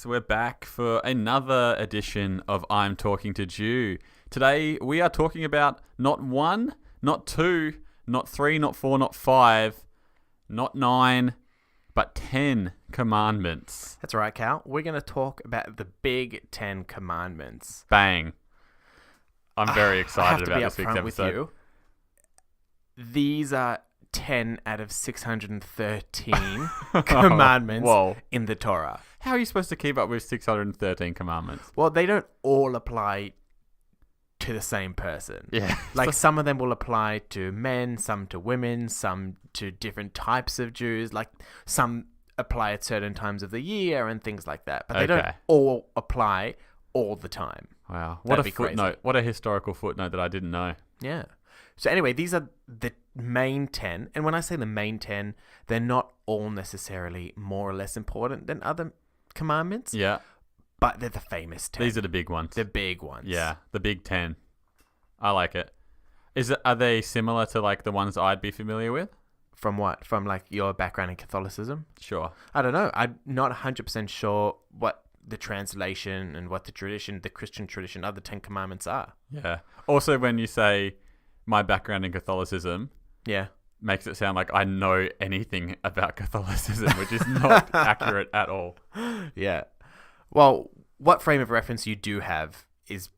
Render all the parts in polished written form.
We're back for another edition of I'm Talking to Jew. Today we are talking about not 1, not 2, not 3, not 4, not 5, not 9, but 10 commandments. That's right, Cal. We're going to talk about the big 10 commandments. Bang. I'm very excited about this week's with episode. you. These are 10 out of 613 commandments in the Torah. How are you supposed to keep up with 613 commandments? Well, they don't all apply to the same person. Yeah. Like some of them will apply to men, some to women, some to different types of Jews. Like some apply at certain times of the year and things like that. But they don't all apply all the time. Wow. What a footnote. Crazy. What a historical footnote that I didn't know. Yeah. So anyway, these are the main 10. And when I say the main 10, they're not all necessarily more or less important than other commandments. Yeah. But they're the famous 10. These are the big ones. The big ones. Yeah, the big 10. I like it. Are they similar to like the ones I'd be familiar with? From what? From like your background in Catholicism? Sure. I don't know. I'm not 100% sure what the translation and what the tradition, the Christian tradition of the 10 commandments are. Yeah. Also, when you say my background in Catholicism, makes it sound like I know anything about Catholicism, which is not accurate at all. Yeah. Well, what frame of reference you do have is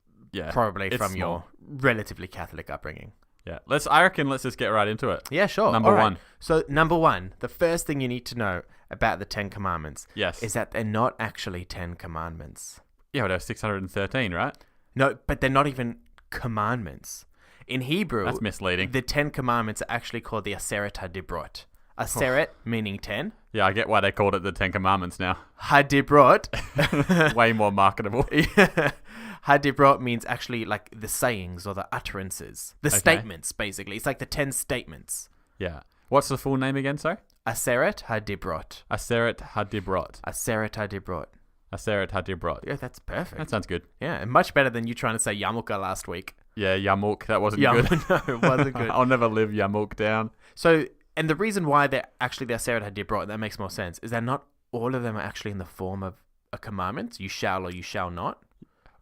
probably from your relatively Catholic upbringing. Yeah. I reckon let's just get right into it. Yeah, sure. Number one. So number one, the first thing you need to know about the 10 commandments is that they're not actually 10 commandments. Yeah, well, there are 613, right? No, but they're not even commandments. In Hebrew, that's misleading. The 10 commandments are actually called the Aseret HaDibrot. Aseret meaning 10. Yeah, I get why they called it the 10 commandments now. HaDibrot. Way more marketable. Yeah. HaDibrot means actually like the sayings or the utterances. The statements, basically. It's like the 10 statements. Yeah. What's the full name again, sorry? Aseret HaDibrot. Aseret HaDibrot. Aseret HaDibrot. Aseret HaDibrot. Yeah, that's perfect. That sounds good. Yeah, and much better than you trying to say Yamuka last week. Yeah, Yamuk. That wasn't good. No, it wasn't good. I'll never live Yamuk down. So, and the reason why they're actually the Aseret HaDibrot, that makes more sense, is that not all of them are actually in the form of a commandment. You shall or you shall not.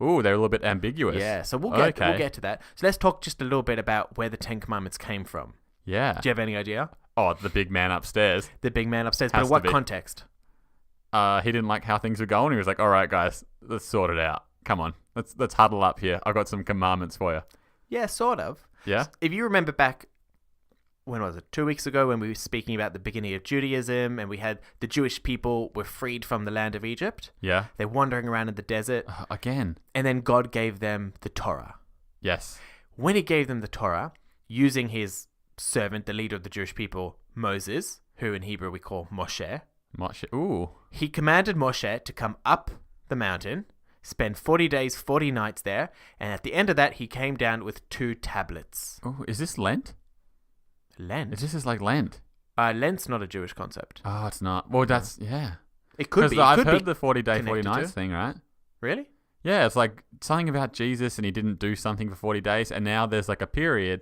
Ooh, they're a little bit ambiguous. Yeah, so we'll get to that. So let's talk just a little bit about where the 10 commandments came from. Yeah. Do you have any idea? Oh, the big man upstairs. The big man upstairs. But in what context? He didn't like how things were going. He was like, all right, guys, let's sort it out. Come on. Let's huddle up here. I've got some commandments for you. Yeah, sort of. Yeah? If you remember back, when was it? 2 weeks ago when we were speaking about the beginning of Judaism and we had the Jewish people were freed from the land of Egypt. Yeah. They're wandering around in the desert. Again. And then God gave them the Torah. Yes. When he gave them the Torah, using his servant, the leader of the Jewish people, Moses, who in Hebrew we call Moshe. Ooh. He commanded Moshe to come up the mountain, spend 40 days, 40 nights there, and at the end of that, he came down with 2 tablets. Oh, is this Lent? Lent? This is like Lent. Lent's not a Jewish concept. Oh, it's not. Well, that's, It could be. I've heard the 40 day, 40 nights thing, right? Really? Yeah, it's like something about Jesus and he didn't do something for 40 days, and now there's like a period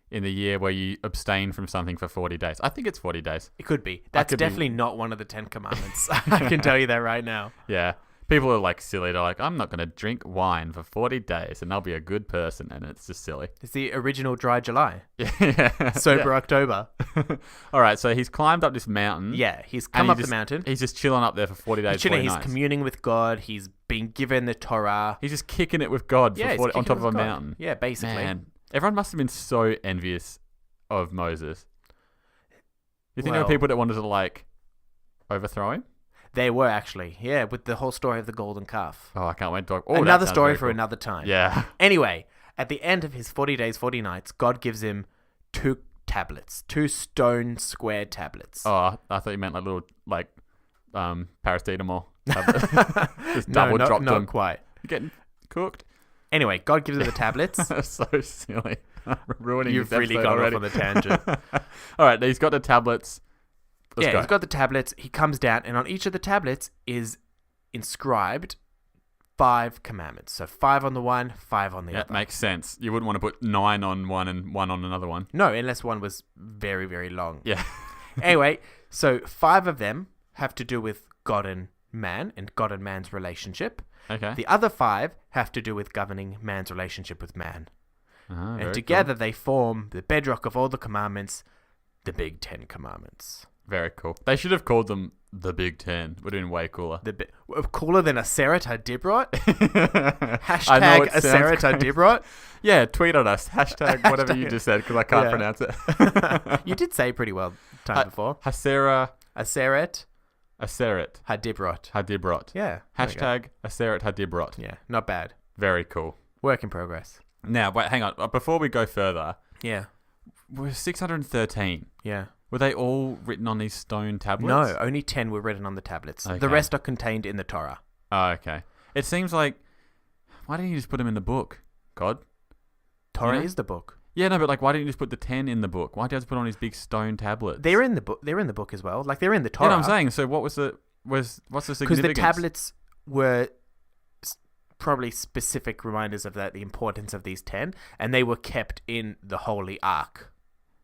in the year where you abstain from something for 40 days. I think it's 40 days. It could be. That's definitely not one of the 10 commandments. I can tell you that right now. Yeah. People are like silly. They're like, I'm not going to drink wine for 40 days and I'll be a good person. And it's just silly. It's the original dry July. Yeah. Sober October. All right. So he's climbed up this mountain. Yeah. He's come up the mountain. He's just chilling up there for 40 days, 40 nights. He's communing with God. He's been given the Torah. He's just kicking it with God for 40, on top of a mountain. Yeah, basically. Man, everyone must have been so envious of Moses. You think there were people that wanted to like overthrow him? They were actually, with the whole story of the golden calf. Oh, I can't wait to talk. Another story for another time. Yeah. Anyway, at the end of his 40 days, 40 nights, God gives him 2 tablets, 2 stone square tablets. Oh, I thought you meant like little paracetamol tablets. Just double dropped them. Not quite. You're getting cooked. Anyway, God gives him the tablets. So silly. Ruining You've this really episode gone already. off on a tangent. All right, he's got the tablets. He's got the tablets. He comes down, and on each of the tablets is inscribed 5 commandments. So 5 on the one, 5 on the other. That makes sense. You wouldn't want to put 9 on one and 1 on another one. No, unless one was very, very long. Yeah. Anyway, so 5 of them have to do with God and man and God and man's relationship. Okay. The other 5 have to do with governing man's relationship with man. And together they form the bedrock of all the commandments, the Big 10 Commandments. Very cool. They should have called them the Big 10. Would have been way cooler. Cooler than Aseret HaDibrot? Hashtag Aseret HaDibrot? Yeah, tweet on us. Hashtag whatever you just said, because I can't pronounce it. You did say it pretty well time before. Aseret HaDibrot. Yeah. Hashtag Aseret HaDibrot. Yeah, not bad. Very cool. Work in progress. Now, wait, hang on. Before we go further, Yeah. we're 613. Yeah. Were they all written on these stone tablets? No, only 10 were written on the tablets. Okay. The rest are contained in the Torah. Oh, okay. It seems like, why didn't you just put them in the book, God? Torah is the book. Yeah, no, but like, why didn't you just put the 10 in the book? Why did you have to put on these big stone tablets? They're in the book. They're in the book as well. Like they're in the Torah. Yeah, no, I'm saying. So what's the significance? Because the tablets were probably specific reminders of the importance of these 10, and they were kept in the Holy Ark.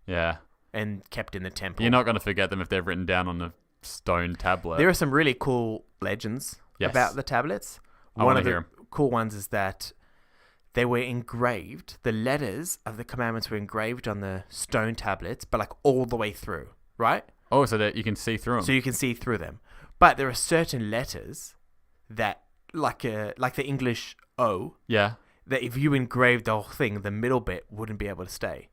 Yeah. And kept in the temple. You're not going to forget them if they're written down on a stone tablet. There are some really cool legends about the tablets. One of the cool ones is that they were engraved. The letters of the commandments were engraved on the stone tablets, but like all the way through, right? Oh, so that you can see through them. So you can see through them. But there are certain letters that, like the English O, that if you engraved the whole thing, the middle bit wouldn't be able to stay.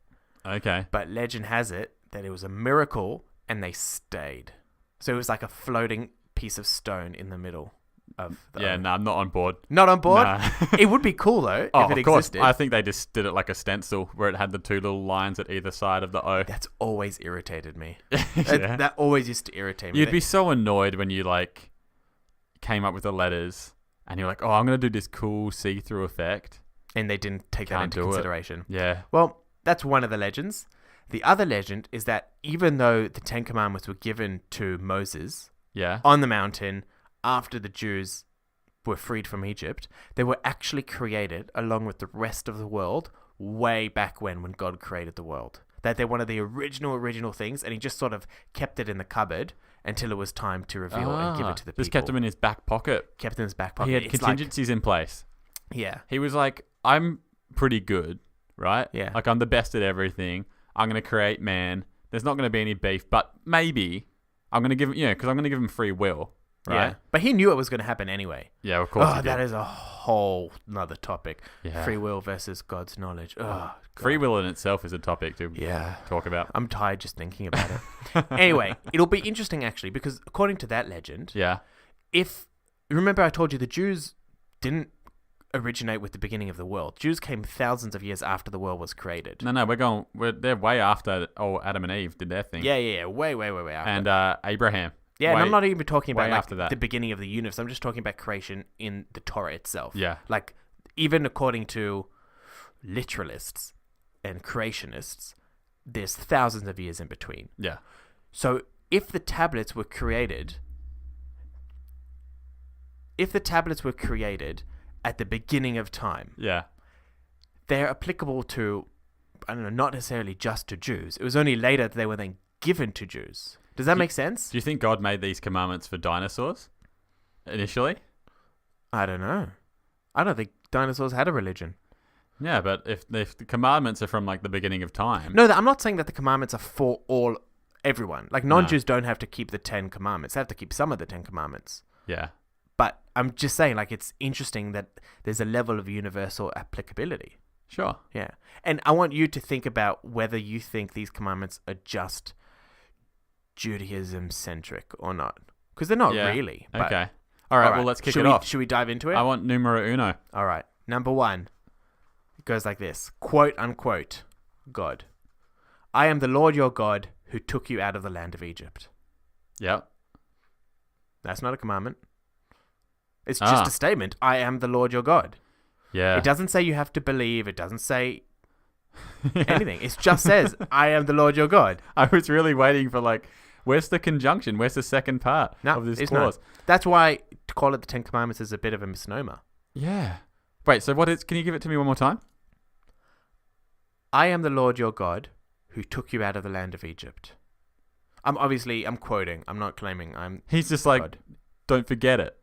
Okay. But legend has it that it was a miracle and they stayed. So it was like a floating piece of stone in the middle of the O. No, I'm not on board. Not on board? Nah. It would be cool though if it existed. I think they just did it like a stencil where it had the 2 little lines at either side of the O. That's always irritated me. That always used to irritate me. You'd be so annoyed when you like came up with the letters and you're like, oh, I'm going to do this cool see-through effect. And they didn't take that into consideration. Yeah. Well, that's one of the legends. The other legend is that even though the 10 Commandments were given to Moses on the mountain after the Jews were freed from Egypt, they were actually created along with the rest of the world way back when God created the world. That they're one of the original things, and he just sort of kept it in the cupboard until it was time to reveal and give it to the people. Just kept them in his back pocket. Kept them in his back pocket. He had contingencies in place. Yeah. He was like, I'm pretty good, right? Yeah. Like, I'm the best at everything. I'm going to create man. There's not going to be any beef, but maybe I'm going to give him, because I'm going to give him free will, right? Yeah. But he knew it was going to happen anyway. Yeah, of course. That is a whole nother topic. Yeah. Free will versus God's knowledge. Free will in itself is a topic to talk about. I'm tired just thinking about it. Anyway, it'll be interesting actually, because according to that legend, remember I told you the Jews didn't originate with the beginning of the world. Jews came thousands of years after the world was created. No, they're way after Adam and Eve did their thing. Yeah. Way after. And Abraham. Yeah, and I'm not even talking about after that. The beginning of the universe. I'm just talking about creation in the Torah itself. Yeah. Like, even according to literalists and creationists, there's thousands of years in between. Yeah. So if the tablets were created at the beginning of time, they're applicable to, I don't know, not necessarily just to Jews. It was only later that they were then given to Jews. Does that make sense? Do you think God made these commandments for dinosaurs initially? I don't know. I don't think dinosaurs had a religion. Yeah, but if the commandments are from like the beginning of time. No, I'm not saying that the commandments are for everyone. Like non-Jews don't have to keep the 10 commandments. They have to keep some of the 10 commandments. Yeah. But I'm just saying, like, it's interesting that there's a level of universal applicability. Sure. Yeah. And I want you to think about whether you think these commandments are just Judaism-centric or not. Because they're not really. But, okay. All right, well, let's kick it off. Should we dive into it? I want numero uno. All right. Number 1. It goes like this. Quote, unquote, God. I am the Lord your God who took you out of the land of Egypt. Yep. That's not a commandment. It's just a statement. I am the Lord your God. Yeah. It doesn't say you have to believe. It doesn't say anything. It just says, I am the Lord your God. I was really waiting for like, where's the conjunction? Where's the second part of this clause? Not. That's why to call it the 10 Commandments is a bit of a misnomer. Yeah. Wait, so can you give it to me one more time? I am the Lord your God who took you out of the land of Egypt. I'm quoting. I'm not claiming I'm He's just God. like, don't forget it.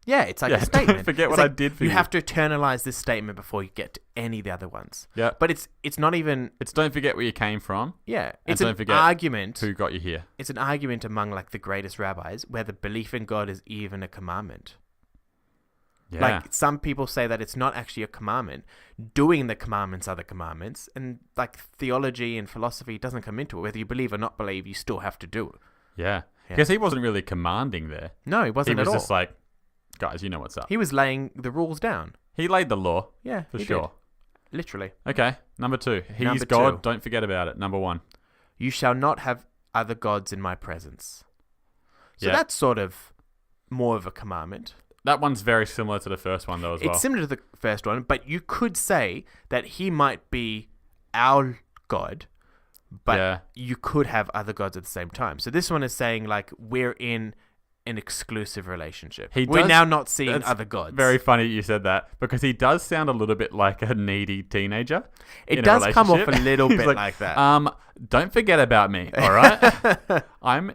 Yeah, it's like a statement. Don't forget what like I did for you. You have to internalize this statement before you get to any of the other ones. Yeah. But it's not even... It's don't forget where you came from. Yeah. And It's don't an forget argument. who got you here. It's an argument among like the greatest rabbis where the belief in God is even a commandment. Yeah. Like some people say that it's not actually a commandment. Doing the commandments are the commandments. And like theology and philosophy doesn't come into it. Whether you believe or not believe, you still have to do it. Yeah. Because he wasn't really commanding there. No, he wasn't at all. He was just like, guys, you know what's up. He was laying the rules down. He laid the law. Yeah, for sure. Did. Literally. Okay, number 2. He's Number God. 2. Don't forget about it. Number 1. You shall not have other gods in my presence. So Yeah. that's sort of more of a commandment. That one's very similar to the first one, though, as well. It's similar to the first one, but you could say that he might be our God, but you could have other gods at the same time. So this one is saying, like, we're in an exclusive relationship. We're now not seeing other gods. Very funny you said that, because he does sound a little bit like a needy teenager. It does come off a little bit like that. Don't forget about me, all right? I'm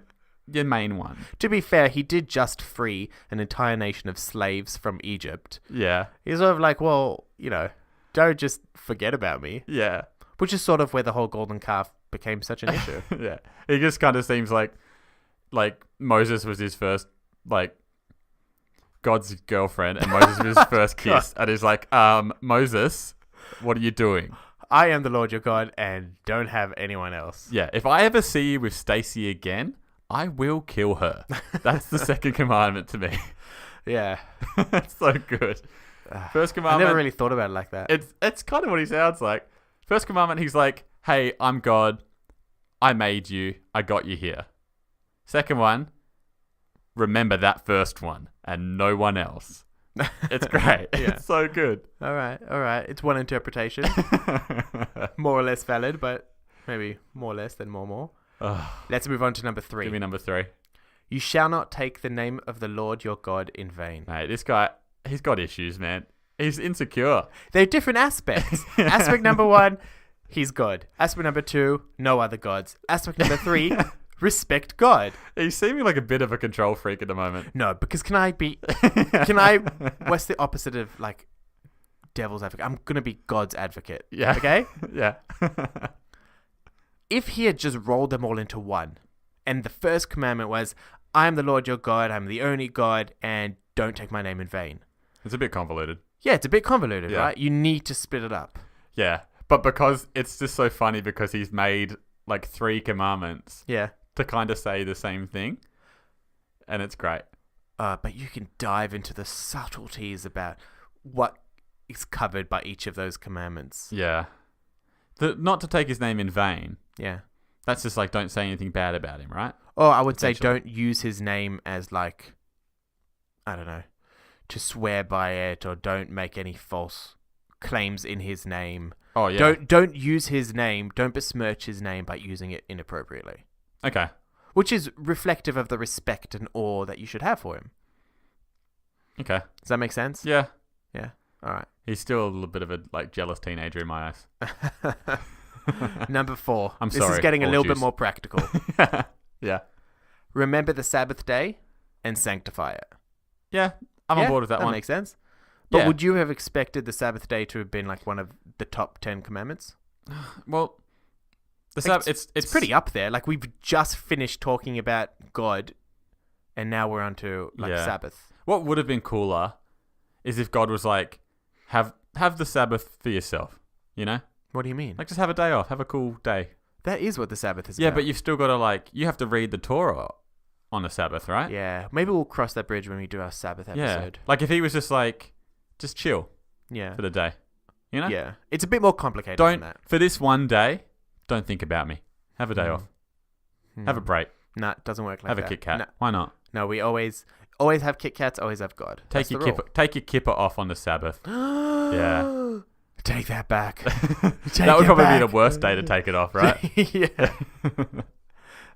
your main one. To be fair, he did just free an entire nation of slaves from Egypt. Yeah. He's sort of like, well, don't just forget about me. Yeah. Which is sort of where the whole golden calf became such an issue. Yeah. He just kind of seems like Moses was his first, like, God's girlfriend, and Moses was his first kiss. And he's like, Moses, what are you doing? I am the Lord your God, and don't have anyone else. Yeah. If I ever see you with Stacy again, I will kill her. That's the second commandment to me. Yeah. That's so good. First commandment. I never really thought about it like that. It's kind of what he sounds like. First commandment, he's like, hey, I'm God. I made you. I got you here. Second one, remember that first one and no one else. It's great. Yeah. It's so good. All right. It's one interpretation. More or less valid, but maybe more or less than more. Let's move on to number 3. Give me number 3. You shall not take the name of the Lord your God in vain. Mate, this guy, he's got issues, man. He's insecure. They're different aspects. Aspect number 1, he's God. Aspect number 2, no other gods. Aspect number 3, respect God. He's seeming like a bit of a control freak at the moment. No, because what's the opposite of like devil's advocate? I'm going to be God's advocate. Yeah. Okay? Yeah. If he had just rolled them all into one, and the first commandment was, I am the Lord your God, I'm the only God, and don't take my name in vain. It's a bit convoluted. Yeah, it's a bit convoluted, right? You need to split it up. Yeah. But because it's just so funny because he's made like 3 commandments. Yeah. To kind of say the same thing. And it's great. But you can dive into the subtleties about what is covered by each of those commandments. Yeah. Not to take his name in vain. Yeah. That's just like, don't say anything bad about him, right? Or I would say don't use his name as like, I don't know, to swear by it, or don't make any false claims in his name. Oh, yeah. Don't use his name, don't besmirch his name by using it inappropriately. Okay. Which is reflective of the respect and awe that you should have for him. Okay. Does that make sense? Yeah. Yeah. All right. He's still a little bit of a like jealous teenager in my eyes. Number 4. I'm this sorry. This is getting a little Jews. bit more practical. Yeah. Remember the Sabbath day and sanctify it. Yeah. I'm on board with that one. That makes sense. But would you have expected the Sabbath day to have been like one of the top 10 commandments? Well, it's pretty up there. Like we've just finished talking about God, and now we're on to like Sabbath. What would have been cooler is if God was like, have the Sabbath for yourself, you know? What do you mean? Like just have a day off, have a cool day. That is what the Sabbath is about. Yeah, about. but you've still got to you have to read the Torah on the Sabbath, right? Yeah. Maybe we'll cross that bridge when we do our Sabbath episode. Yeah. Like if he was just like, just chill. Yeah. For the day. You know? Yeah. It's a bit more complicated than that. For this one day, don't think about me. Have a day off. Have a break. Nah, it doesn't work like that. Have a Kit Kat. No. Why not? No, we always have Kit Kats, always have God. Take your kipper off on the Sabbath. Yeah. Take that back. That would probably be the worst day to take it off, right? Yeah.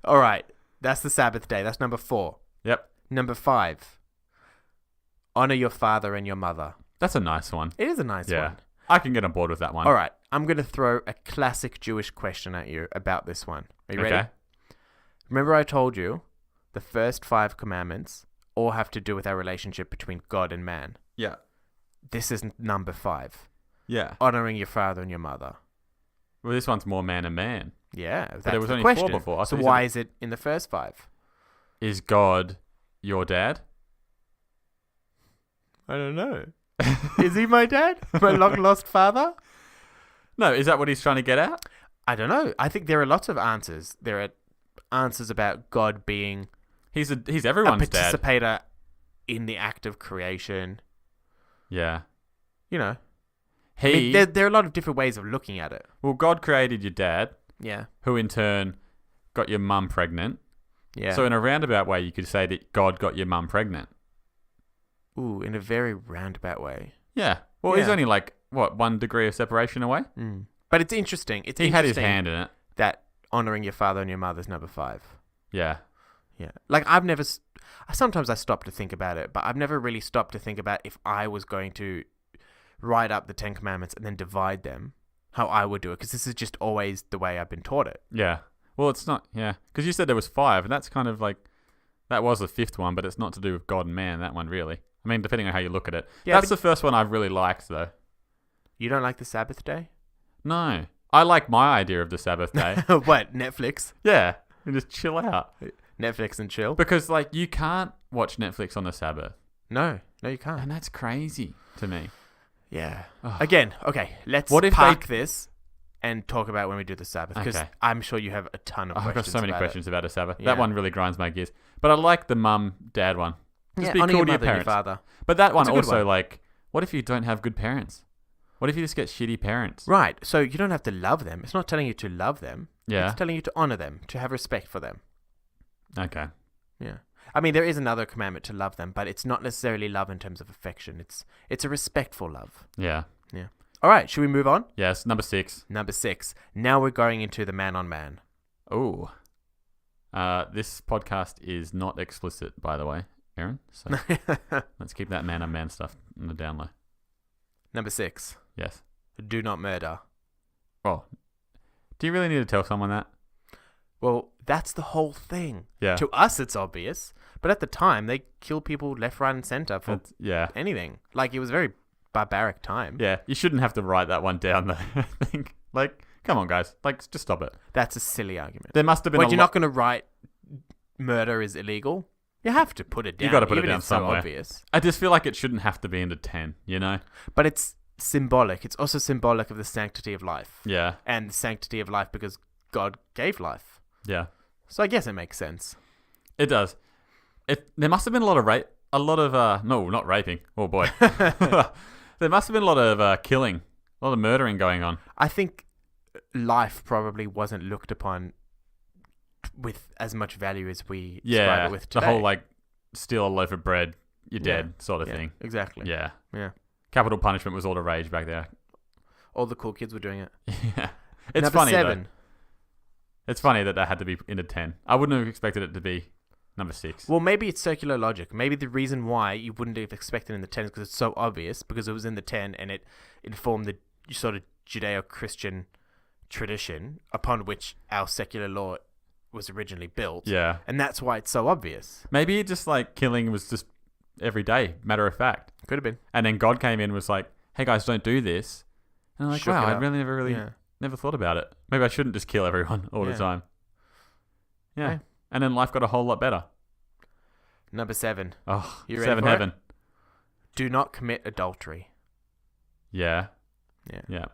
All right. That's the Sabbath day. That's number 4. Yep. Number 5. Honor your father and your mother. That's a nice one. It is a nice one. I can get on board with that one. All right. I'm going to throw a classic Jewish question at you about this one. Are you ready? Remember I told you the first 5 commandments all have to do with our relationship between God and man. Yeah. This is number 5. Yeah. Honoring your father and your mother. Well, this one's more man and man. Yeah, that's But it was the only question. 4 before. So why is it in the first 5? Is God your dad? I don't know. Is he my dad? My long-lost father? No, is that what he's trying to get at? I don't know. I think there are lots of answers. There are answers about God being He's a everyone's dad. participator in the act of creation. Yeah. You know. I mean, there are a lot of different ways of looking at it. Well, God created your dad, Yeah. who in turn got your mum pregnant. Yeah. So in a roundabout way, you could say that God got your mum pregnant. Ooh, in a very roundabout way. Yeah. Well, he's Yeah. only 1 degree of separation away? Mm. But it's interesting. He had his hand in it. That honoring your father and your mother is number 5. Yeah. Yeah. Sometimes I stop to think about it, but I've never really stopped to think about if I was going to write up the 10 Commandments and then divide them, how I would do it. Because this is just always the way I've been taught it. Yeah. Well, it's not, yeah. Because you said there was 5, and that's kind of that was the 5th one, but it's not to do with God and man, that one, really. I mean, depending on how you look at it. Yeah, That's the first one I've really liked, though. You don't like the Sabbath day? No. I like my idea of the Sabbath day. What? Netflix? Yeah. And just chill out. Netflix and chill? Because, you can't watch Netflix on the Sabbath. No, you can't. And that's crazy to me. Yeah. Ugh. Again, okay, let's park this and talk about when we do the Sabbath. Because I'm sure you have a ton of questions. I've got so many questions about a Sabbath. Yeah. That one really grinds my gears. But I like the mum-dad one. Just be honor cool your to your mother and parents. father. But that one It's a good also, one. what if you don't have good parents? What if you just get shitty parents? Right, so you don't have to love them. It's not telling you to love them. Yeah. It's telling you to honor them, to have respect for them. Okay. Yeah. I mean, there is another commandment to love them, but it's not necessarily love in terms of affection. It's a respectful love. Yeah. Yeah. All right, should we move on? Yes, number 6. Number 6. Now we're going into the man on man. Ooh. This podcast is not explicit, by the way, Aaron. So let's keep that man on man stuff on the down low. Number 6. Yes. Do not murder. Oh. Do you really need to tell someone that? Well, that's the whole thing. Yeah. To us, it's obvious. But at the time, they kill people left, right, and center for anything. It was a very barbaric time. Yeah. You shouldn't have to write that one down, though. I think. Come on, guys. Just stop it. That's a silly argument. There must have been you're not going to write murder is illegal? You have to put it down. You got to put it even down if it's somewhere. so obvious. I just feel like it shouldn't have to be into 10, you know? But it's symbolic. It's also symbolic of the sanctity of life. Yeah. And the sanctity of life because God gave life. Yeah. So I guess it makes sense. It does. There must have been a lot of rape. No, not raping. Oh, boy. There must have been a lot of killing. A lot of murdering going on. I think life probably wasn't looked upon with as much value as we describe it with today. The whole, steal a loaf of bread, you're dead sort of thing. Exactly. Yeah. Yeah. Capital punishment was all the rage back there. All the cool kids were doing it. Yeah. It's Number funny, 7. though. It's funny that had to be into 10. I wouldn't have expected it to be number 6. Well, maybe it's circular logic. Maybe the reason why you wouldn't have expected it in the 10 is because it's so obvious, because it was in the 10 and it informed the sort of Judeo-Christian tradition upon which our secular law was originally built. Yeah. And that's why it's so obvious. Maybe it just killing was just every day, matter of fact. Could have been. And then God came in and was like, hey guys, don't do this. And I'm like, Shook wow, it I up. really never thought about it. Maybe I shouldn't just kill everyone all the time. Yeah. Yeah. And then life got a whole lot better. Number 7. Oh, You ready 7 for it? heaven. Do not commit adultery. Yeah. Yeah. Yeah.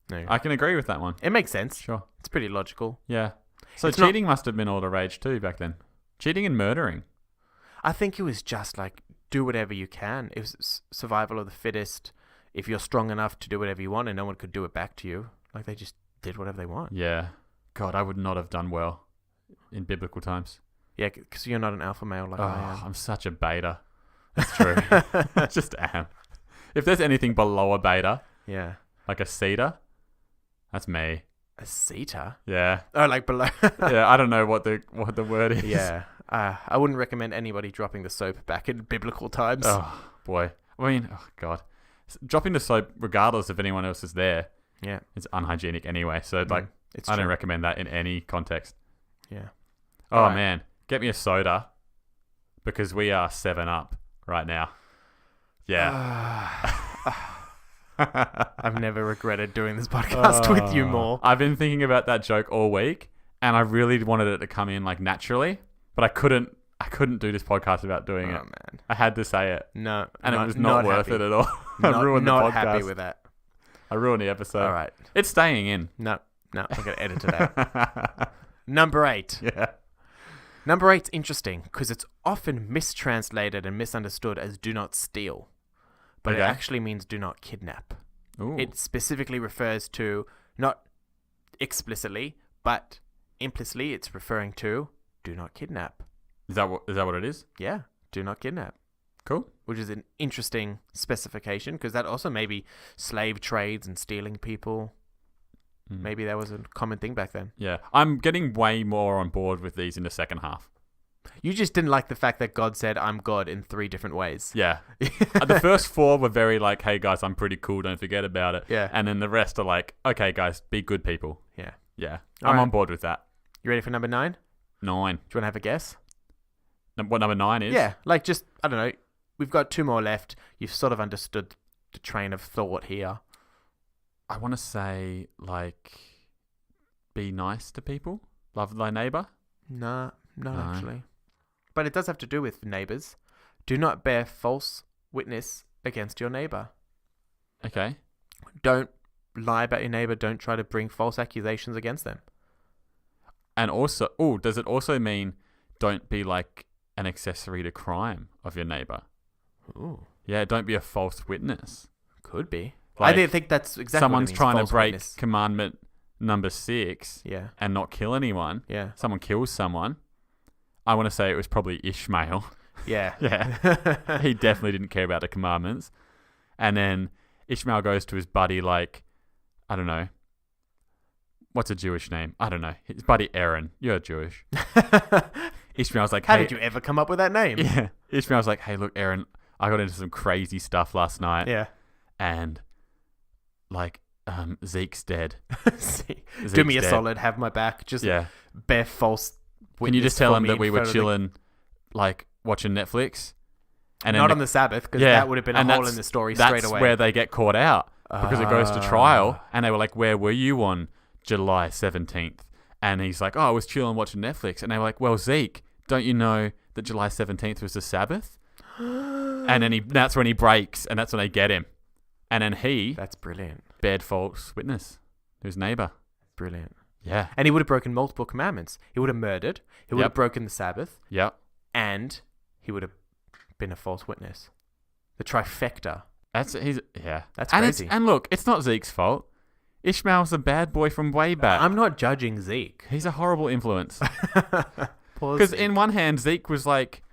No. I can agree with that one. It makes sense. Sure. It's pretty logical. Yeah. So It's not- cheating must have been all the rage too back then. Cheating and murdering. I think it was just do whatever you can. It was survival of the fittest. If you're strong enough to do whatever you want and no one could do it back to you, they just did whatever they want. Yeah. God, I would not have done well in biblical times. Yeah, because you're not an alpha male like I am. I'm such a beta. That's true. I just am. If there's anything below a beta, Yeah. like a cedar, that's me. A CETA? Yeah. Oh, below. Yeah, I don't know what the word is. Yeah. I wouldn't recommend anybody dropping the soap back in biblical times. Oh, boy. I mean, oh, God. Dropping the soap, regardless if anyone else is there, Yeah. it's unhygienic anyway. So, It's I don't true. recommend that in any context. Yeah. Oh, Alright. man. Get me a soda. because we are 7 up right now. Yeah. I've never regretted doing this podcast with you more. I've been thinking about that joke all week, and I really wanted it to come in like naturally, but I couldn't do this podcast without doing it. Man. I had to say it. No. And it was not worth it at all. I ruined the podcast. Not happy with that. I ruined the episode. All right. It's staying in. No, I'm going to edit it out. Number 8. Yeah. Number 8's interesting because it's often mistranslated and misunderstood as do not steal. But it actually means do not kidnap. Ooh. It specifically refers to, not explicitly, but implicitly, it's referring to do not kidnap. Is that what it is? Yeah, do not kidnap. Cool. Which is an interesting specification because that also may be slave trades and stealing people. Maybe that was a common thing back then. Yeah. I'm getting way more on board with these in the second half. You just didn't like the fact that God said, I'm God in 3 different ways. Yeah. The first 4 were very like, hey guys, I'm pretty cool, don't forget about it. Yeah. And then the rest are like, okay guys, be good people. Yeah. Yeah. All I'm right. on board with that. You ready for number 9? 9. Do you want to have a guess? What number 9 is? Yeah, like just, I don't know. We've got 2 more left. You've sort of understood the train of thought here. I want to say, like, be nice to people. Love thy neighbor. No, actually. But it does have to do with neighbors. Do not bear false witness against your neighbor. Okay. Don't lie about your neighbor. Don't try to bring false accusations against them. And also, does it also mean don't be like an accessory to crime of your neighbor? Ooh. Yeah, don't be a false witness. Could be. Like, I didn't think that's exactly someone's what it means, trying to false break witness. commandment number 6 Yeah. and not kill anyone. Yeah. Someone kills someone. I want to say it was probably Ishmael. Yeah. Yeah. He definitely didn't care about the commandments. And then Ishmael goes to his buddy like, I don't know. What's a Jewish name? I don't know. His buddy Aaron. You're Jewish. Ishmael's like, How did you ever come up with that name? Yeah. Ishmael's like, hey, look, Aaron, I got into some crazy stuff last night. Yeah. And, like, Zeke's dead. Do me a solid. Have my back. Just bear false witness. Can you just tell him me that we were in front of chilling, like, watching Netflix? And Not then on the Sabbath, because that would have been a hole in the story straight away. That's where they get caught out. Because it goes to trial. And they were like, where were you on July 17th? And he's like, I was chilling watching Netflix. And they were like, well, Zeke, don't you know that July 17th was the Sabbath? And then that's when he breaks, and that's when they get him. And then That's brilliant. Bared false witness to his neighbor. Brilliant. Yeah. And he would have broken multiple commandments. He would have murdered. He would have broken the Sabbath. Yep. And he would have been a false witness. The trifecta. That's crazy. And look, it's not Zeke's fault. Ishmael's a bad boy from way back. I'm not judging Zeke. He's a horrible influence. Poor Because Zeke. in one hand, Zeke was like,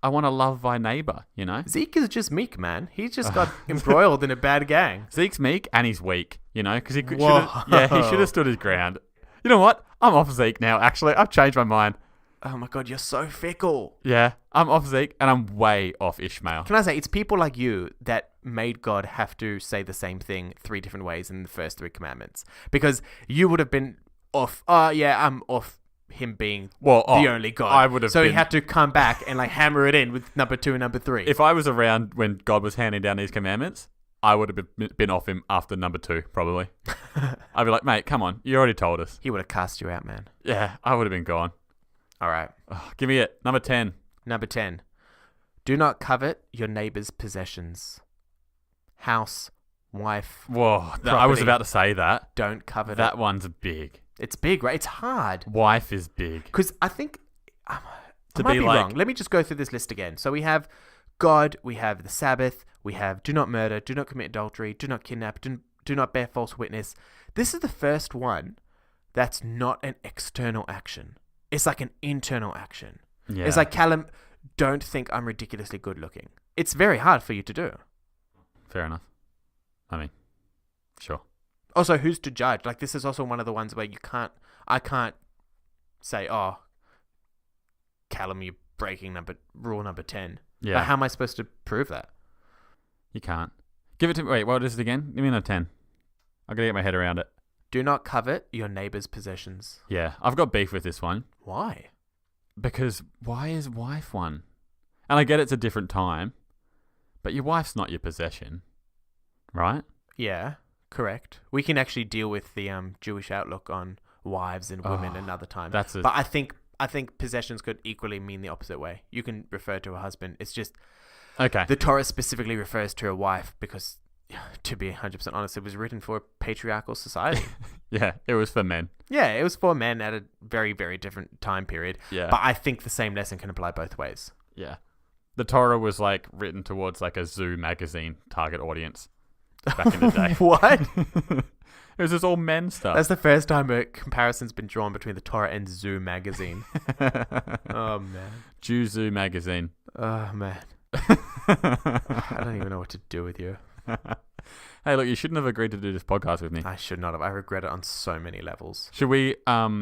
I want to love thy neighbor, you know? Zeke is just meek, man. He just got embroiled in a bad gang. Zeke's meek and he's weak, you know? Because he should Whoa. have stood his ground. You know what? I'm off Zeke now, actually. I've changed my mind. Oh my God, you're so fickle. Yeah, I'm off Zeke and I'm way off Ishmael. Can I say, it's people like you that made God have to say the same thing 3 different ways in the first 3 commandments. Because you would have been off, I'm off him being the only God. I would have he had to come back and like hammer it in with number 2 and number 3. If I was around when God was handing down these commandments, I would have been off him after number 2, probably. I'd be like, mate, come on. You already told us. He would have cast you out, man. Yeah, I would have been gone. All right. Give me it. Number 10. Number 10. Do not covet your neighbor's possessions. House, wife. Whoa, I was about to say that. Don't covet that one's big. It's big, right? It's hard. Wife is big. Because I think... I might be wrong. Let me just go through this list again. So we have God, we have the Sabbath, we have do not murder, do not commit adultery, do not kidnap, do not bear false witness. This is the first one that's not an external action. It's like an internal action. Yeah. It's like, Callum, don't think I'm ridiculously good looking. It's very hard for you to do. Fair enough. I mean, sure. Also, who's to judge? Like, this is also one of the ones where I can't say, oh, Callum, you're breaking rule number 10. Yeah. Like, how am I supposed to prove that? You can't. Give it to me. Wait, what is it again? Give me another 10. I gotta get my head around it. Do not covet your neighbor's possessions. Yeah, I've got beef with this one. Why? Because why is wife one? And I get it's a different time, but your wife's not your possession, right? Yeah, correct. We can actually deal with the Jewish outlook on wives and women another time. But I think possessions could equally mean the opposite way. You can refer to a husband. It's just okay. The Torah specifically refers to a wife because, to be 100% honest, it was written for a patriarchal society. Yeah, it was for men. Yeah, it was for men at a very, very different time period. Yeah. But I think the same lesson can apply both ways. Yeah. The Torah was like written towards like a Zoo magazine target audience back in the day. What? It was just all men stuff. That's the first time a comparison's been drawn between the Torah and Zoo magazine. Oh, man. Jew Zoo magazine. Oh, man. I don't even know what to do with you. Hey, look, you shouldn't have agreed to do this podcast with me. I should not have. I regret it on so many levels. Should we, I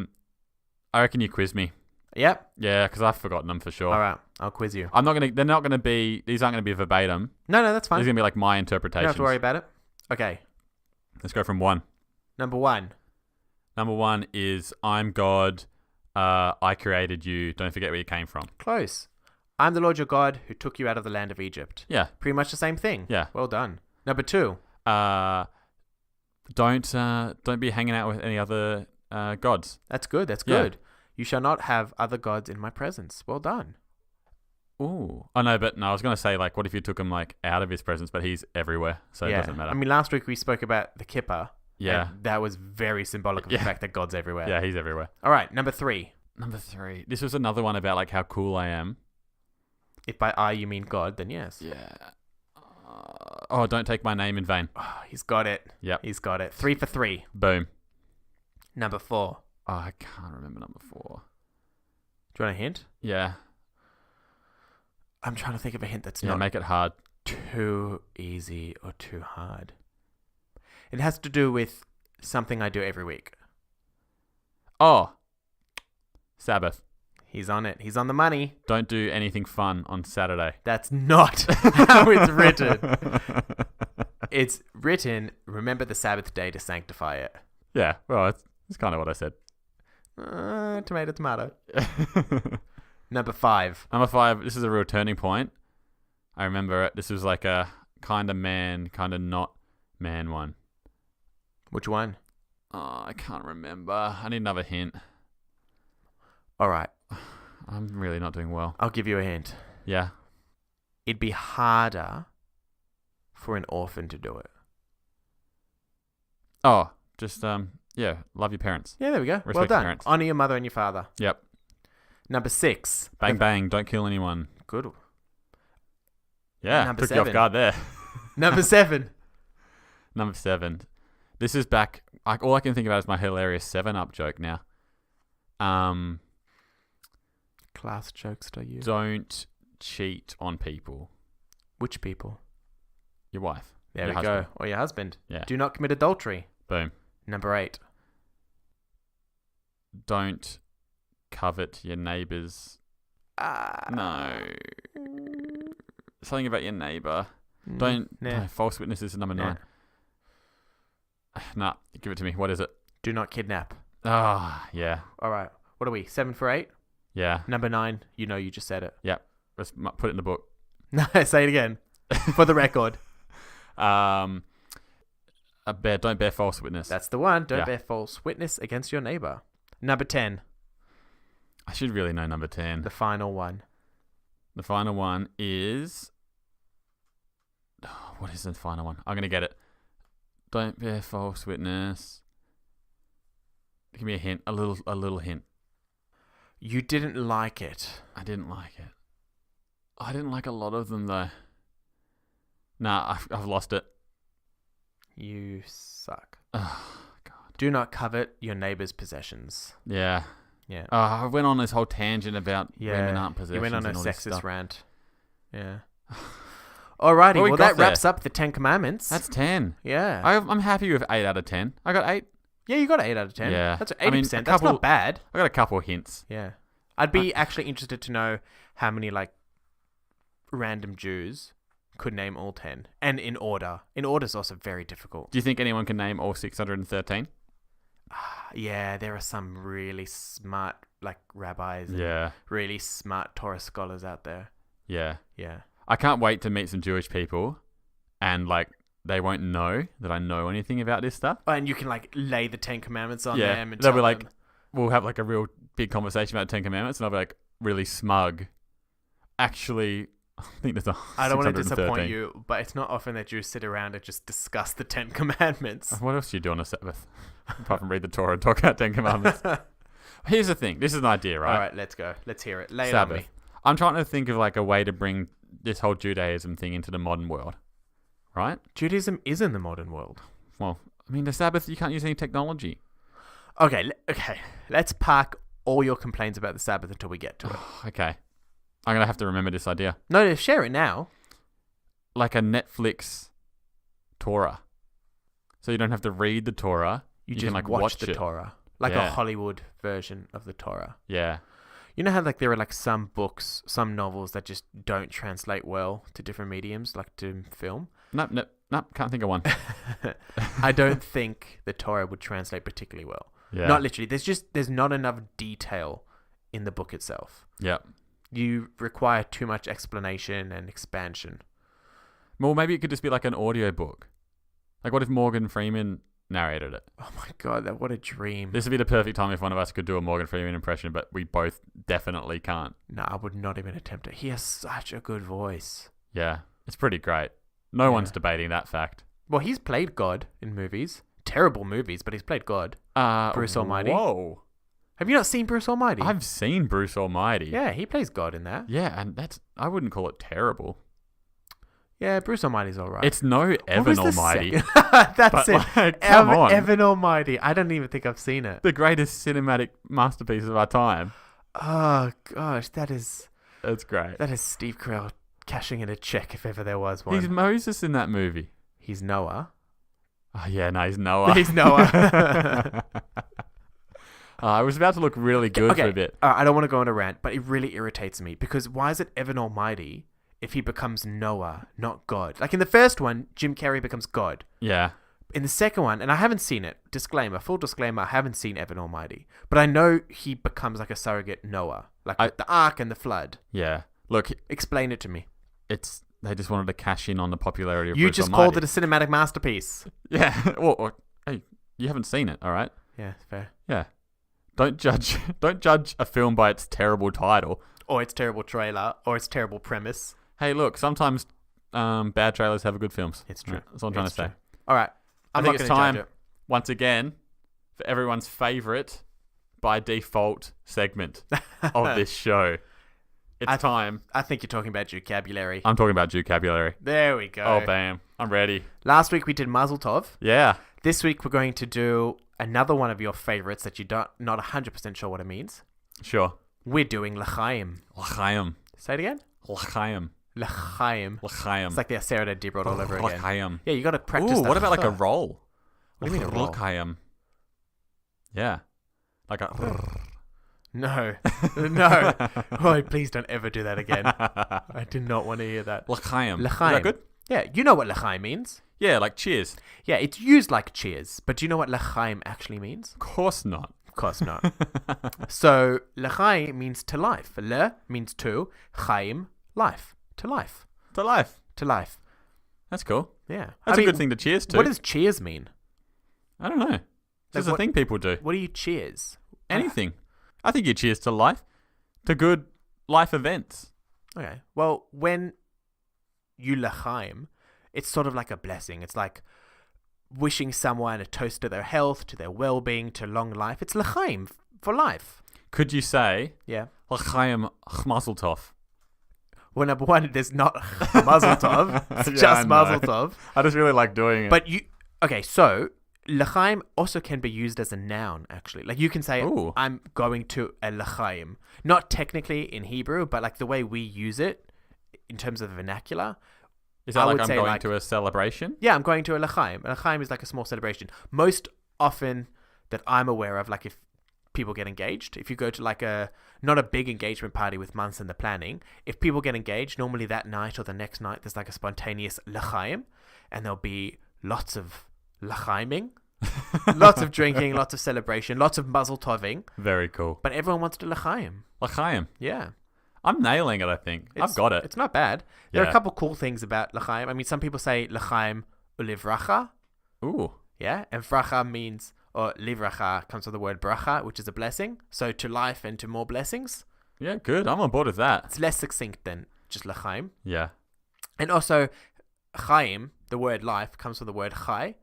reckon you quiz me. Yep. Yeah, because I've forgotten them for sure. All right. I'll quiz you. these aren't going to be verbatim. No, that's fine. These are going to be like my You interpretations. don't have to worry about it. Okay. Let's go from 1. Number 1. Number 1 is, I'm God, I created you, don't forget where you came from. Close. I'm the Lord your God who took you out of the land of Egypt. Yeah. Pretty much the same thing. Yeah. Well done. Number 2. Don't be hanging out with any other gods. That's good. That's Yeah. good. You shall not have other gods in my presence. Well done. Ooh. Oh, no, I was going to say, like, what if you took him, like, out of his presence, but he's everywhere, so it doesn't matter. I mean, last week we spoke about the kippah. Yeah. And that was very symbolic of the fact that God's everywhere. Yeah, he's everywhere. All right. Number 3. Number 3. This was another one about, like, how cool I am. If by I you mean God, then yes. Yeah. Don't take my name in vain. Oh, he's got it. Yep. He's got it. 3 for 3. Boom. Number 4. Oh, I can't remember number 4. Do you want a hint? Yeah. I'm trying to think of a hint that's Yeah, not make it hard. too easy or too hard. It has to do with something I do every week. Oh. Sabbath. He's on it. He's on the money. Don't do anything fun on Saturday. That's not how it's written. It's written, remember the Sabbath day to sanctify it. Yeah, well, it's kind of what I said. Tomato, tomato. Number 5. Number 5, this is a real turning point. I remember it. This was like a kind of man, kind of not man one. Which one? Oh, I can't remember. I need another hint. All right. I'm really not doing well. I'll give you a hint. Yeah. It'd be harder for an orphan to do it. Oh, just, yeah, love your parents. Yeah, there we go. Respect Well your done. parents. Honor your mother and your father. Yep. Number 6. Bang, bang. Don't kill anyone. Good. Yeah, Number took you off 7. guard there. Number 7. Number 7. This is back. All I can think about is my hilarious 7-Up joke now. Class jokester, you. Don't cheat on people. Which people? Your wife. There your we husband. go. Or your husband. Yeah. Do not commit adultery. Boom. Number 8. Don't covet your neighbour's. No. Something about your neighbour. Don't. Nah. No, false witnesses is number 9. Nah, give it to me. What is it? Do not kidnap. Ah, yeah. All right. What are we? 7 for 8? Yeah. Number 9. You know you just said it. Yep. Let's put it in the book. No, say it again. For the record. Don't bear false witness. That's the one. Don't Yeah. bear false witness against your neighbor. Number 10. I should really know number 10. The final one. The final one is... Oh, what is the final one? I'm going to get it. Don't bear false witness. Give me a hint. A little hint. You didn't like it. I didn't like it. I didn't like a lot of them, though. Nah, I've lost it. You suck. Oh, God. Do not covet your neighbor's possessions. Yeah. Yeah. I went on this whole tangent about women aren't possessions. You went on a and all this sexist stuff. rant. Yeah. Alrighty, Well, we well got that wraps there. up the 10 Commandments. That's 10. Yeah. I'm happy with 8 out of 10. I got 8. Yeah, you got an 8 out of 10. Yeah. That's 80%. I mean, That's not bad. I got a couple of hints. Yeah. I'd be actually interested to know how many, like, random Jews could name all 10. And in order. In order is also very difficult. Do you think anyone can name all 613? Yeah, there are some really smart, like, rabbis and Yeah. really smart Torah scholars out there. Yeah. Yeah. I can't wait to meet some Jewish people and like they won't know that I know anything about this stuff. Oh, and you can like lay the 10 Commandments on them. And they'll be tell like, them. we'll have like a real big conversation about the 10 Commandments and I'll be like really smug. Actually, I think there's I don't want to 613. disappoint you, but it's not often that Jews sit around and just discuss the 10 Commandments. What else do you do on a Sabbath? Apart from read the Torah and talk about 10 Commandments. Here's the thing. This is an idea, right? All right, let's go. Let's hear it. Lay Sabbath. it on me. I'm trying to think of like a way to bring this whole Judaism thing into the modern world, right? Judaism is in the modern world. Well, I mean, the Sabbath, you can't use any technology. Okay. Let's park all your complaints about the Sabbath until we get to it. Okay. I'm going to have to remember this idea. No, share it now. Like a Netflix Torah. So you don't have to read the Torah. You can just like watch watch the it. Torah. Like Yeah. a Hollywood version of the Torah. Yeah. You know how like there are like some books, some novels that just don't translate well to different mediums, like to film? Nope. Can't think of one. I don't think the Torah would translate particularly well. Yeah. Not literally. There's not enough detail in the book itself. Yeah. You require too much explanation and expansion. Well, maybe it could just be like an audio book. Like what if Morgan Freeman narrated it? Oh my god, what a dream. This would be the perfect time if one of us could do a Morgan Freeman impression, but we both definitely can't. No, I would not even attempt it. He has such a good voice. Yeah. It's pretty great. No one's debating that fact. Well, he's played God in movies. Terrible movies, but he's played God. Bruce Almighty. Whoa. Have you not seen Bruce Almighty? I've seen Bruce Almighty. Yeah, he plays God in that. Yeah, and I wouldn't call it terrible. Yeah, Bruce Almighty's alright. It's no Evan Almighty. That's but, it. like, come on. Evan Almighty. I don't even think I've seen it. The greatest cinematic masterpiece of our time. Oh gosh, That's great. that is Steve Carell cashing in a check if ever there was one. He's Moses in that movie. He's Noah. Oh, yeah, no, he's Noah. He's Noah. I was about to look really good for a bit. I don't want to go on a rant, but it really irritates me because why is it Evan Almighty if he becomes Noah, not God? Like in the first one, Jim Carrey becomes God. Yeah. In the second one, and I haven't seen it, full disclaimer, I haven't seen Evan Almighty, but I know he becomes like a surrogate Noah, like with the ark and the flood. Yeah. Look, Explain it to me. they just wanted to cash in on the popularity of You Bruce just Almighty. called it a cinematic masterpiece. Yeah. Well, hey, you haven't seen it, all right? Yeah, fair. Yeah. Don't judge a film by its terrible title. Or its terrible trailer, or its terrible premise. Hey, look, sometimes bad trailers have good films. It's true. That's what I'm trying to say. All right. I I'm think not it's going to time, judge it. once again, for everyone's favourite, by default, segment of this show. It's time. I think you're talking about Jewcabulary. I'm talking about Jewcabulary. There we go. Oh, bam. I'm ready. Last week we did Mazel Tov. Yeah. This week we're going to do another one of your favorites that you're not 100% sure what it means. Sure. We're doing L'chaim. L'chaim. Say it again? L'chaim. L'chaim. L'chaim. It's like the Asera Dibrod all over again. L'chaim. Yeah, you got to practice Ooh, that. what about like a roll? What do you mean a roll? L'chaim. Yeah. Like a... No. No. Oh, please don't ever do that again. I do not want to hear that. L'chaim. L'chaim. Is that good? Yeah, you know what L'chaim means. Yeah, like cheers. Yeah, it's used like cheers. But do you know what L'chaim actually means? Of course not. Of course not. So, L'chaim means to life. Le means to. Chaim, life. To life. To life. To life. That's cool. Yeah. That's a good thing to cheers to. What does cheers mean? I don't know. It's just a thing people do. What do you cheers? Anything. I think you cheers to life. To good life events. Okay. Well, when you L'chaim, it's sort of like a blessing. It's like wishing someone a toast to their health, to their well-being, to long life. It's L'chaim for life. Could you say Yeah. L'chaim Mazel Tov? Well, number one, there's not Mazel Tov. It's Yeah, I just know. Mazel Tov. I just really like doing it. But okay, so L'chaim also can be used as a noun, actually. Like you can say, Ooh. I'm going to a L'chaim. Not technically in Hebrew, but like the way we use it in terms of the vernacular. Is that I like would I'm say, going like- to a celebration? Yeah, I'm going to a L'chaim. A L'chaim is like a small celebration. Most often that I'm aware of, like if people get engaged, if you go to like not a big engagement party with months in the planning, if people get engaged, normally that night or the next night, there's like a spontaneous L'chaim, and there'll be lots of L'chaiming, lots of drinking, lots of celebration, lots of Mazel Toving, Very cool. but everyone wants to L'chaim. L'chaim. Yeah. I'm nailing it, I think. I've got it. It's not bad. There are Yeah. a couple cool things about L'chaim. I mean, some people say L'chaim ulivracha. Ooh. Yeah, and vracha means, or livracha comes from the word bracha, which is a blessing. So to life and to more blessings. Yeah, good. I'm on board with that. It's less succinct than just L'chaim. Yeah. And also, chaim, the word life, comes from the word chai,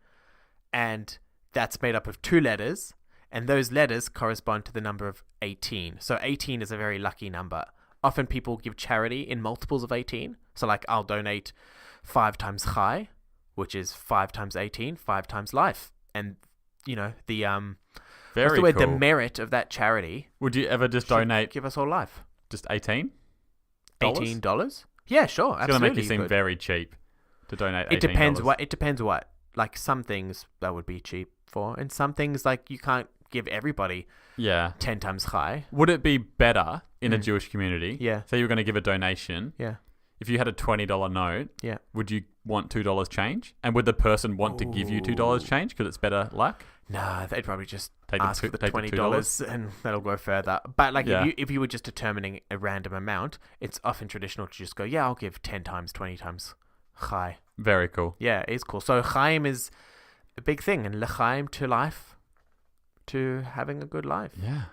and that's made up of 2 letters, and those letters correspond to the number of 18. So 18 is a very lucky number. Often people give charity in multiples of 18. So like, I'll donate 5 times chai, which is 5 times 18, 5 times life. And, you know, the Very what's the word? cool. The merit of that charity. Would you ever just should donate give us all life. just $18? $18? Yeah, sure. It's going to make you absolutely seem good. very cheap to donate $18. It depends what. It depends what. Like some things that would be cheap for, and some things like you can't give everybody Yeah. 10 times high. Would it be better in a Jewish community? Yeah. Say you were going to give a donation. Yeah. If you had a $20 note, Yeah. would you want $2 change? And would the person want to give you $2 change because it's better luck? Nah, they'd probably just Take the ask two- for the take the $20 and that'll go further. But like Yeah. if you were just determining a random amount, it's often traditional to just go, yeah, I'll give 10 times, 20 times chai. Very cool. Yeah, it's cool. So chaim is a big thing, and l'chaim to life, to having a good life. Yeah.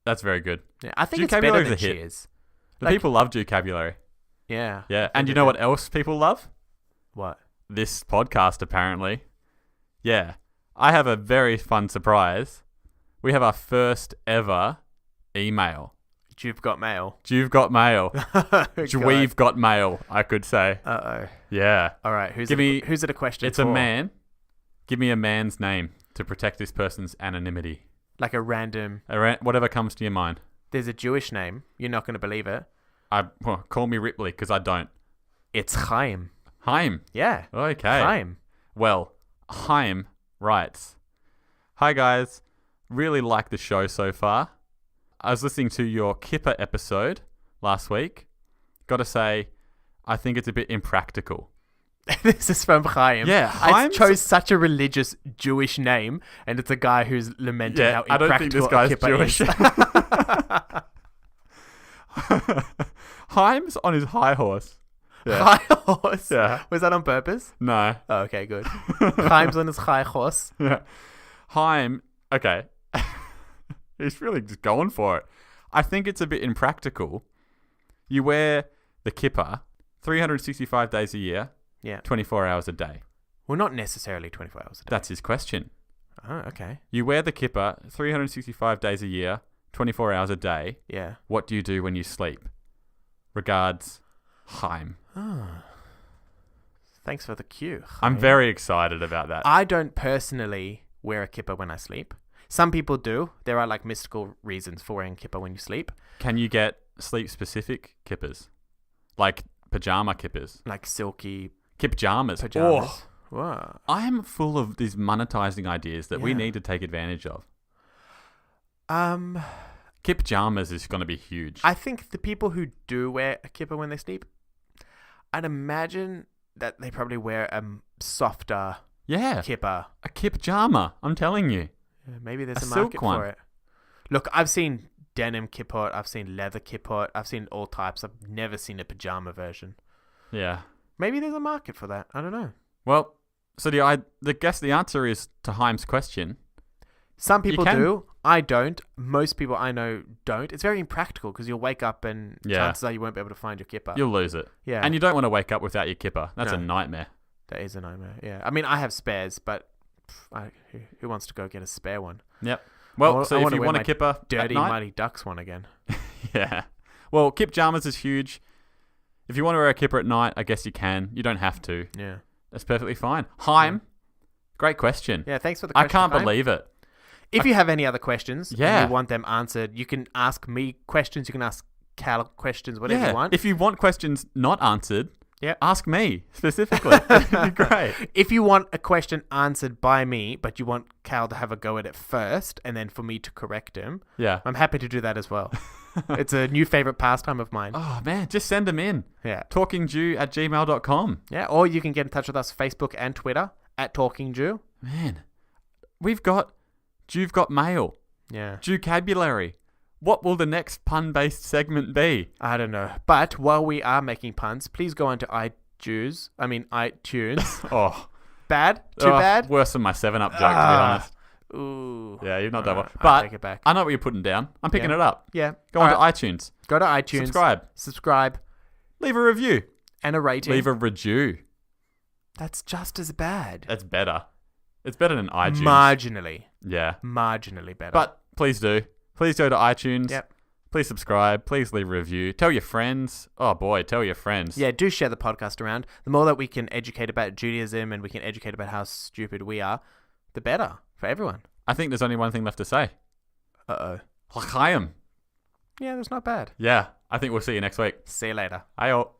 That's very good. Yeah, I think it's better Jewcabulary is than a hit. cheers. The Like- people love Jewcabulary. Yeah. Yeah. And you know what else people love? What? This podcast, apparently. Yeah. I have a very fun surprise. We have our first ever email. You've got mail. You've got mail. God. We've got mail, I could say. Uh-oh. Yeah. All right. Who's Give me- it a question It's for? a man. Give me a man's name to protect this person's anonymity. Like a random... Whatever comes to your mind. There's a Jewish name. You're not going to believe it. Call me Ripley, because I don't. It's Chaim. Haim. Yeah. Okay. Chaim. Well, Haim writes, "Hi guys, really like the show so far. I was listening to your Kippur episode last week. Gotta say, I think it's a bit impractical." This is from Chaim. Yeah, I Chaim's- chose such a religious Jewish name, and it's a guy who's lamenting how I don't think impractical this guy's Kippur Jewish. is. Haim's on his high horse. Yeah. High horse. Yeah. Was that on purpose? No. Oh, okay, good. Chaim's on his high horse. Yeah. Haim, okay. He's really just going for it. I think it's a bit impractical. You wear the kippah 365 days a year, Yeah. 24 hours a day. Well, not necessarily 24 hours a day. That's his question. Oh, okay. You wear the kippah 365 days a year, 24 hours a day. Yeah. What do you do when you sleep? Regards, Haim. Oh. Thanks for the cue. I'm Chaim. very excited about that. I don't personally wear a kippah when I sleep. Some people do. There are like mystical reasons for wearing kippah when you sleep. Can you get sleep-specific kippahs? Like pajama kippahs? Like silky Kipjamas. pajamas. Oh, Whoa. I'm full of these monetizing ideas that we Yeah. need to take advantage of. Um, Kipjamas is going to be huge. I think the people who do wear a kippah when they sleep, I'd imagine that they probably wear a softer Yeah, kippah. a kipjama. I'm telling you. Yeah, maybe there's A a silk market one. for it. Look, I've seen denim kippot, I've seen leather kippot, I've seen all types. I've never seen a pajama version. Yeah. Maybe there's a market for that. I don't know. Well, so the answer is to Haim's question. Some people can. do. I don't. Most people I know don't. It's very impractical because you'll wake up and Yeah. chances are you won't be able to find your kippah. You'll lose it. Yeah. And you don't want to wake up without your kippah. That's a No. nightmare. That is a nightmare. Yeah. I mean, I have spares, but who wants to go get a spare one? Yep. Well, I so if wanna you wear want a my kippah at Dirty night, Mighty Ducks one again. yeah. Well, kipjamas is huge. If you want to wear a kippah at night, I guess you can. You don't have to. Yeah. That's perfectly fine. Haim, great question. Yeah. Thanks for the I question. can't Chaim. believe it. If you have any other questions Yeah. and you want them answered, you can ask me questions. You can ask Cal questions, whatever Yeah. you want. If you want questions not answered, Yep. ask me specifically. That'd be great. If you want a question answered by me, but you want Cal to have a go at it first and then for me to correct him, Yeah. I'm happy to do that as well. It's a new favorite pastime of mine. Oh, man. Just send them in. Yeah. talkingjew@gmail.com. Yeah. Or you can get in touch with us Facebook and Twitter at Talking Jew. Man, you've got mail, Yeah. Jewcabulary. What will the next pun-based segment be? I don't know. But while we are making puns, please go onto iTunes. Oh. Bad? Too bad? Worse than my 7-Up joke, to be honest. Ooh. Yeah, you've not done well. I'll But take it back. I know what you're putting down. I'm picking it up. Yeah. Go on to iTunes. Go to iTunes. Subscribe. Leave a review. And a rating. Leave a review. That's just as bad. That's better. It's better than iTunes. Marginally. Yeah. Marginally better. But please do. Please go to iTunes. Yep. Please subscribe. Please leave a review. Tell your friends. Oh, boy. Tell your friends. Yeah, do share the podcast around. The more that we can educate about Judaism and we can educate about how stupid we are, the better for everyone. I think there's only one thing left to say. Uh-oh. L'chaim. Yeah, that's not bad. Yeah. I think we'll see you next week. See you later. Ayo.